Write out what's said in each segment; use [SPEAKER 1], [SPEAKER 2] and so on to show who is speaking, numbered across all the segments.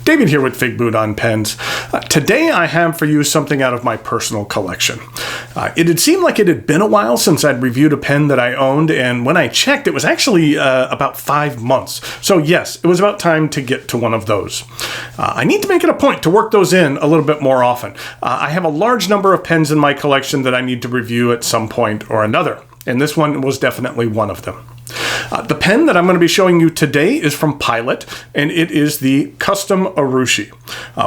[SPEAKER 1] David here with Figboot on Pens. Today I have for you something out of my personal collection. It had seemed like it had been a while since I'd reviewed a pen that I owned, and when I checked, it was actually about 5 months. So yes, it was about time to get to one of those. I need to make it a point to work those in a little bit more often. I have a large number of pens in my collection that I need to review at some point or another, and this one was definitely one of them. The pen that I'm going to be showing you today is from Pilot, and it is the Custom Urushi.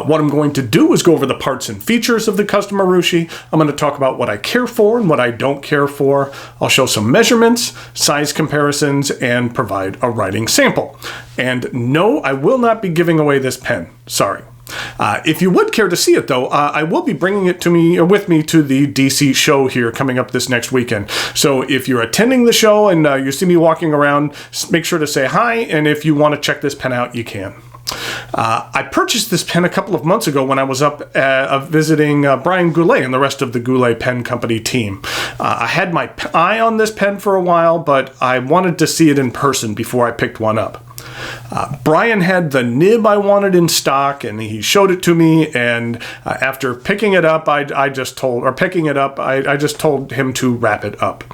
[SPEAKER 1] What I'm going to do is go over the parts and features of the Custom Urushi. I'm going to talk about what I care for and what I don't care for. I'll show some measurements, size comparisons, and provide a writing sample. And no, I will not be giving away this pen. Sorry. If you would care to see it, though, I will be bringing it with me to the DC show here coming up this next weekend. So if you're attending the show and you see me walking around, make sure to say hi, and if you want to check this pen out, you can. I purchased this pen a couple of months ago when I was up visiting Brian Goulet and the rest of the Goulet Pen Company team. I had my eye on this pen for a while, but I wanted to see it in person before I picked one up. Brian had the nib I wanted in stock, and he showed it to me. And after picking it up, I just told him to wrap it up.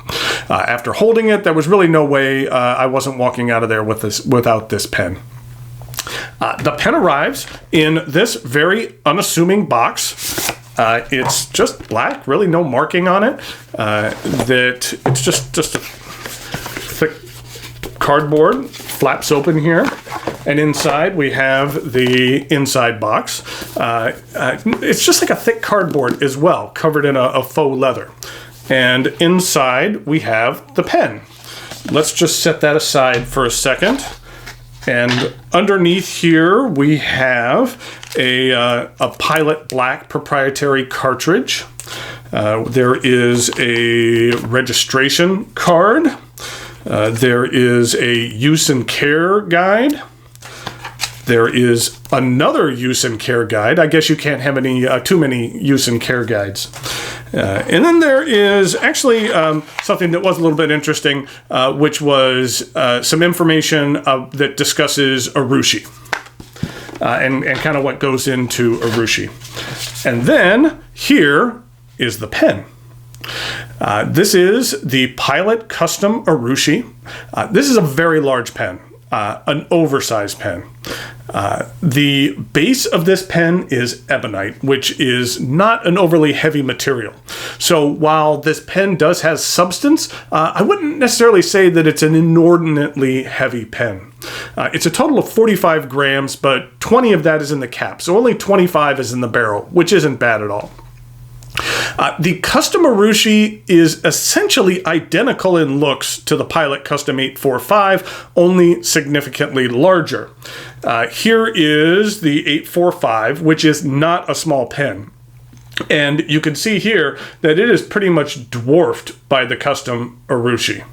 [SPEAKER 1] After holding it, there was really no way I wasn't walking out of there without this pen. The pen arrives in this very unassuming box. It's just black, really no marking on it. It's just a thick cardboard, flaps open here, and inside we have the inside box. It's just like a thick cardboard as well, covered in a faux leather. And inside we have the pen. Let's just set that aside for a second. And underneath here we have a Pilot Black proprietary cartridge. There is a registration card. There is a use and care guide. There is another use and care guide. I guess you can't have too many use and care guides. And then there is actually something that was a little bit interesting, which was some information that discusses Urushi and kind of what goes into Urushi. And then here is the pen. This is the Pilot Custom Urushi. This is a very large pen, an oversized pen. The base of this pen is ebonite, which is not an overly heavy material. So while this pen does have substance, I wouldn't necessarily say that it's an inordinately heavy pen. It's a total of 45 grams, but 20 of that is in the cap, so only 25 is in the barrel, which isn't bad at all. The Custom Urushi is essentially identical in looks to the Pilot Custom 845, only significantly larger. Here is the 845, which is not a small pen. And you can see here that it is pretty much dwarfed by the Custom Urushi.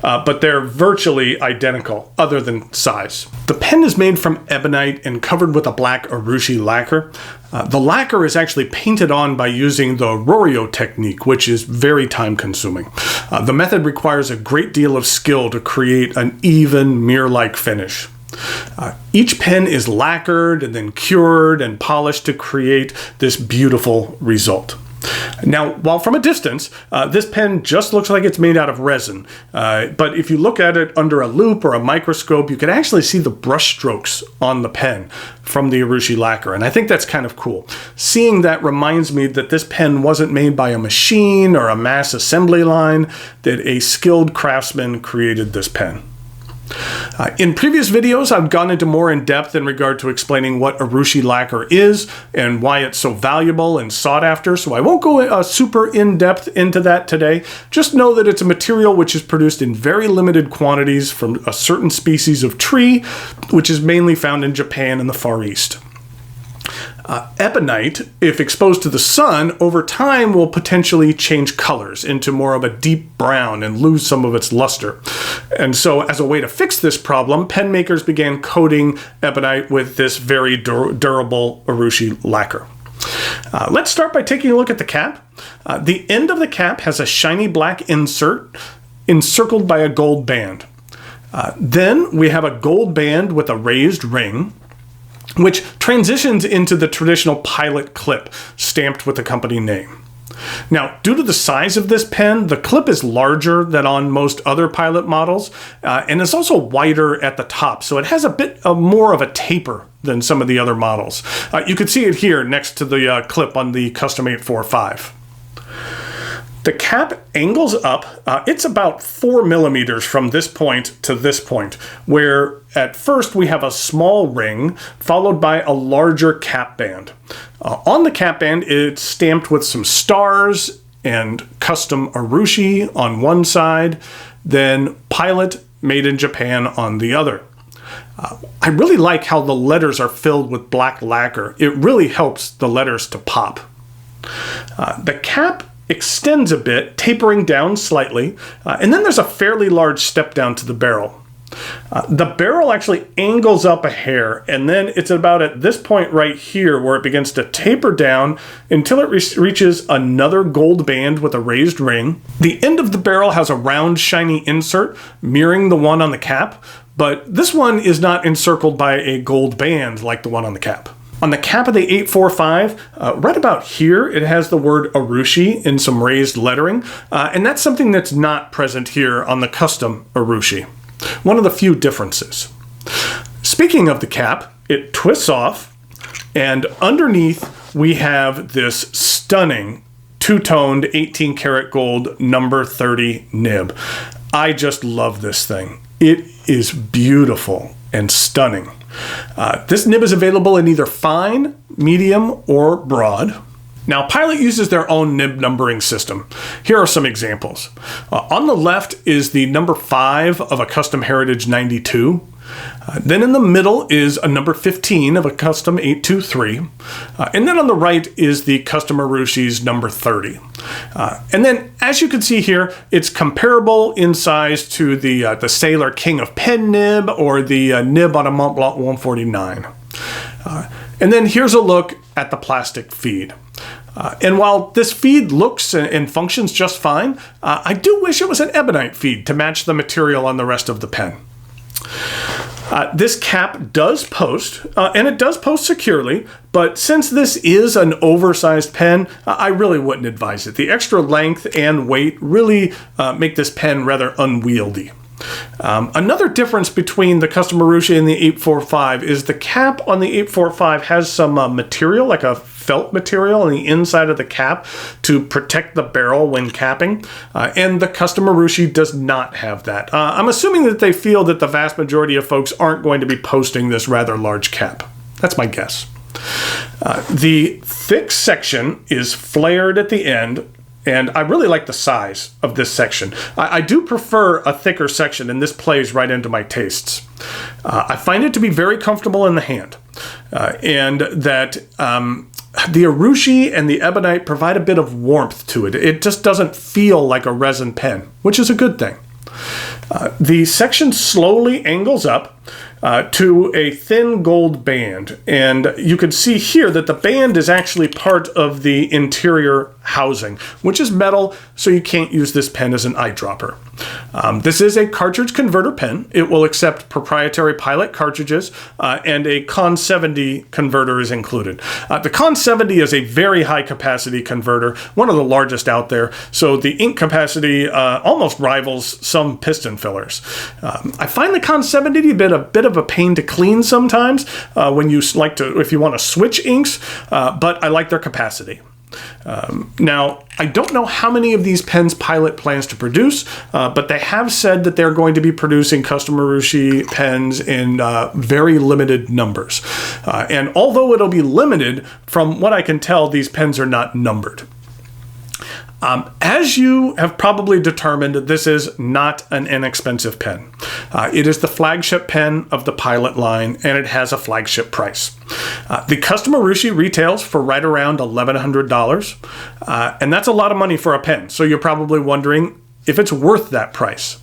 [SPEAKER 1] But they're virtually identical, other than size. The pen is made from ebonite and covered with a black Urushi lacquer. The lacquer is actually painted on by using the Rorio technique, which is very time-consuming. The method requires a great deal of skill to create an even, mirror-like finish. Each pen is lacquered and then cured and polished to create this beautiful result. Now, while from a distance, this pen just looks like it's made out of resin, but if you look at it under a loupe or a microscope, you can actually see the brush strokes on the pen from the Urushi lacquer, and I think that's kind of cool. Seeing that reminds me that this pen wasn't made by a machine or a mass assembly line, that a skilled craftsman created this pen. In previous videos, I've gone into more in depth in regard to explaining what Urushi lacquer is and why it's so valuable and sought after, so I won't go super in depth into that today. Just know that it's a material which is produced in very limited quantities from a certain species of tree, which is mainly found in Japan and the Far East. Ebonite, if exposed to the sun, over time will potentially change colors into more of a deep brown and lose some of its luster. And so as a way to fix this problem, pen makers began coating ebonite with this very durable Urushi lacquer. Let's start by taking a look at the cap. The end of the cap has a shiny black insert encircled by a gold band. Then we have a gold band with a raised ring. which transitions into the traditional Pilot clip stamped with the company name. Now, due to the size of this pen, the clip is larger than on most other Pilot models, and it's also wider at the top, so it has a bit more of a taper than some of the other models. You can see it here next to the clip on the Custom 845. The cap angles up. It's about 4 millimeters from this point to this point, where at first we have a small ring followed by a larger cap band. On the cap band, it's stamped with some stars and custom Urushi on one side, then Pilot made in Japan on the other. I really like how the letters are filled with black lacquer. It really helps the letters to pop. The cap extends a bit, tapering down slightly, and then there's a fairly large step down to the barrel. The barrel actually angles up a hair, and then it's about at this point right here where it begins to taper down until it reaches another gold band with a raised ring. The end of the barrel has a round, shiny insert mirroring the one on the cap, but this one is not encircled by a gold band like the one on the cap. On the cap of the 845, right about here, it has the word Urushi in some raised lettering, and that's something that's not present here on the custom Urushi. One of the few differences. Speaking of the cap, it twists off, and underneath we have this stunning two-toned 18 karat gold number 30 nib. I just love this thing. It is beautiful and stunning. This nib is available in either fine, medium, or broad. Now, Pilot uses their own nib numbering system. Here are some examples. On the left is the number 5 of a Custom Heritage 92. Then in the middle is a number 15 of a Custom 823. And then on the right is the Custom Urushi's number 30. And then, as you can see here, it's comparable in size to the Sailor King of Pen nib or the nib on a Mont Blanc 149. And then here's a look at the plastic feed. And while this feed looks and functions just fine, I do wish it was an ebonite feed to match the material on the rest of the pen. This cap does post, and it does post securely, but since this is an oversized pen, I really wouldn't advise it. The extra length and weight really make this pen rather unwieldy. Another difference between the Custom Urushi and the 845 is the cap on the 845 has some material, like a felt material on the inside of the cap to protect the barrel when capping, and the Custom Urushi does not have that. I'm assuming that they feel that the vast majority of folks aren't going to be posting this rather large cap. That's my guess. The thick section is flared at the end, and I really like the size of this section. I do prefer a thicker section, and this plays right into my tastes. I find it to be very comfortable in the hand, and that the Urushi and the ebonite provide a bit of warmth to it. It just doesn't feel like a resin pen, which is a good thing. The section slowly angles up to a thin gold band, and you can see here that the band is actually part of the interior housing, which is metal, so you can't use this pen as an eyedropper. This is a cartridge converter pen. It will accept proprietary Pilot cartridges, and a Con 70 converter is included. The Con 70 is a very high capacity converter, one of the largest out there, so the ink capacity almost rivals some piston fillers. I find the Con 70 to be a bit of a pain to clean sometimes when you like to, if you want to switch inks, but I like their capacity. Now, I don't know how many of these pens Pilot plans to produce, but they have said that they're going to be producing Custom Urushi pens in very limited numbers. And although it'll be limited, from what I can tell, these pens are not numbered. As you have probably determined, this is not an inexpensive pen. It is the flagship pen of the Pilot line, and it has a flagship price. The Custom Urushi retails for right around $1,100, and that's a lot of money for a pen, so you're probably wondering if it's worth that price.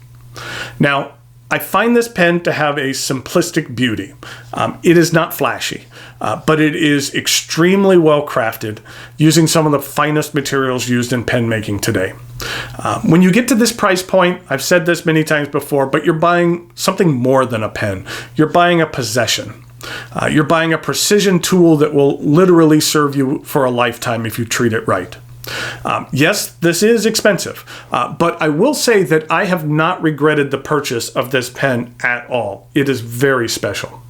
[SPEAKER 1] Now, I find this pen to have a simplistic beauty. It is not flashy, but it is extremely well crafted, using some of the finest materials used in pen making today. When you get to this price point, I've said this many times before, but you're buying something more than a pen. You're buying a possession. You're buying a precision tool that will literally serve you for a lifetime if you treat it right. Yes, this is expensive, but I will say that I have not regretted the purchase of this pen at all. It is very special.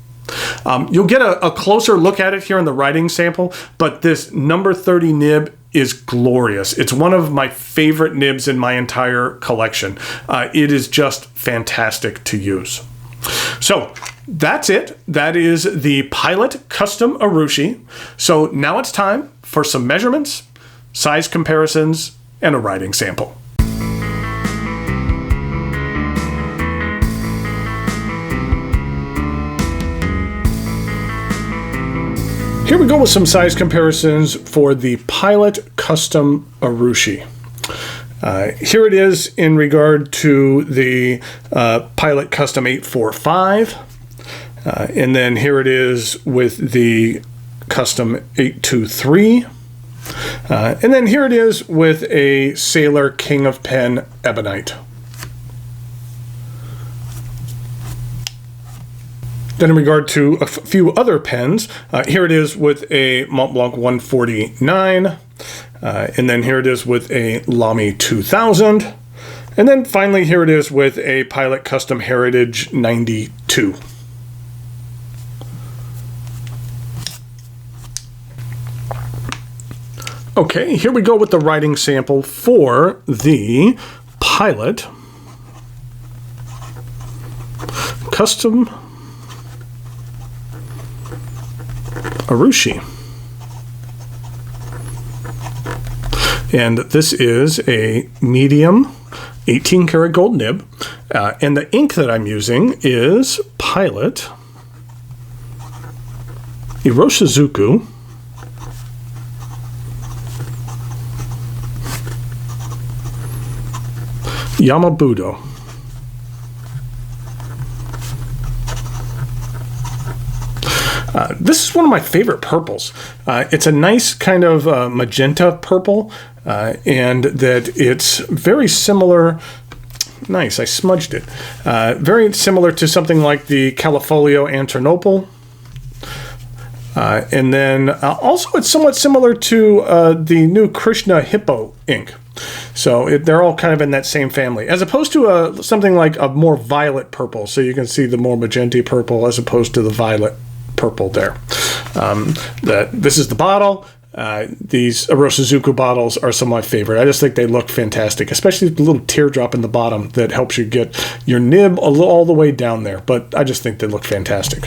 [SPEAKER 1] You'll get a closer look at it here in the writing sample, but this number 30 nib is glorious. It's one of my favorite nibs in my entire collection. It is just fantastic to use. So that's it. That is the Pilot Custom Urushi. So now it's time for some measurements, size comparisons, and a writing sample. Here we go with some size comparisons for the Pilot Custom Urushi. Here it is in regard to the Pilot Custom 845, and then here it is with the Custom 823, and then here it is with a Sailor King of Pen Ebonite. Then in regard to a few other pens, here it is with a Montblanc 149, and then here it is with a Lamy 2000, and then finally here it is with a Pilot Custom Heritage 92. Okay, here we go with the writing sample for the Pilot Custom Urushi. And this is a medium 18 karat gold nib. And the ink that I'm using is Pilot Iroshizuku Yamabudo. This is one of my favorite purples. It's a nice kind of magenta purple, and that it's very similar. Nice, I smudged it. Very similar to something like the Califolio Anternopal. And then also it's somewhat similar to the new Krishna Hippo ink. So they're all kind of in that same family, as opposed to something like a more violet purple. So you can see the more magenta purple as opposed to the violet purple there. This is the bottle. These Iroshizuku bottles are some of my favorite. I just think they look fantastic, especially the little teardrop in the bottom that helps you get your nib all the way down there. But I just think they look fantastic.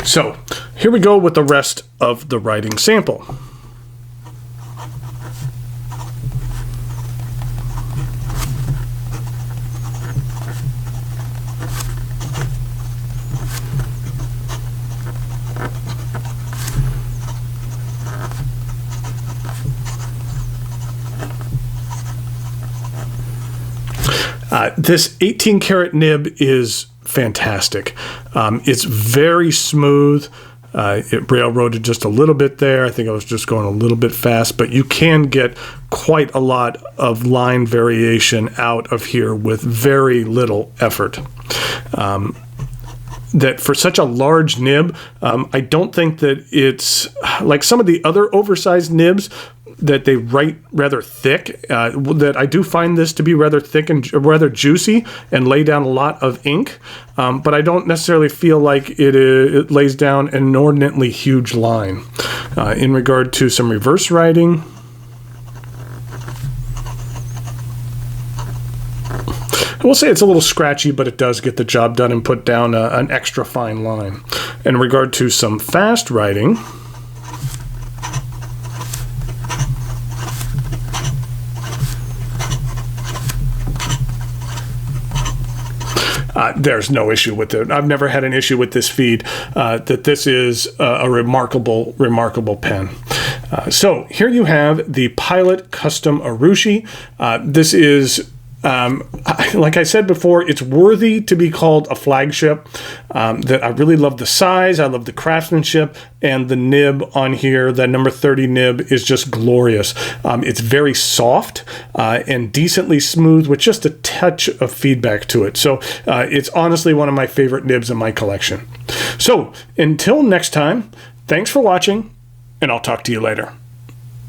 [SPEAKER 1] So here we go with the rest of the writing sample. This 18 karat nib is fantastic. It's very smooth. It railroaded just a little bit there. I think I was just going a little bit fast, but you can get quite a lot of line variation out of here with very little effort. That for such a large nib, I don't think that it's like some of the other oversized nibs that they write rather thick, that I do find this to be rather thick and rather juicy and lay down a lot of ink, but I don't necessarily feel like it lays down an inordinately huge line. In regard to some reverse writing, I will say it's a little scratchy, but it does get the job done and put down an extra fine line. In regard to some fast writing, there's no issue with it. I've never had an issue with this feed. That this is a remarkable, remarkable pen. So here you have the Pilot Custom Urushi. This is Like I said before, it's worthy to be called a flagship. That I really love the size, I love the craftsmanship, and the nib on here, the number 30 nib, is just glorious. It's very soft and decently smooth with just a touch of feedback to it. So it's honestly one of my favorite nibs in my collection. So until next time, thanks for watching, and I'll talk to you later.